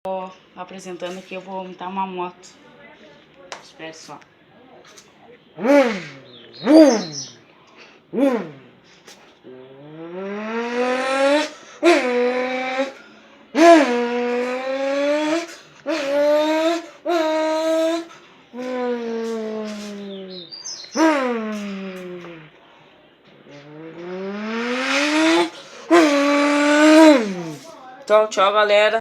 Tô apresentando que eu vou montar uma moto. Espere só. Então, tchau, galera.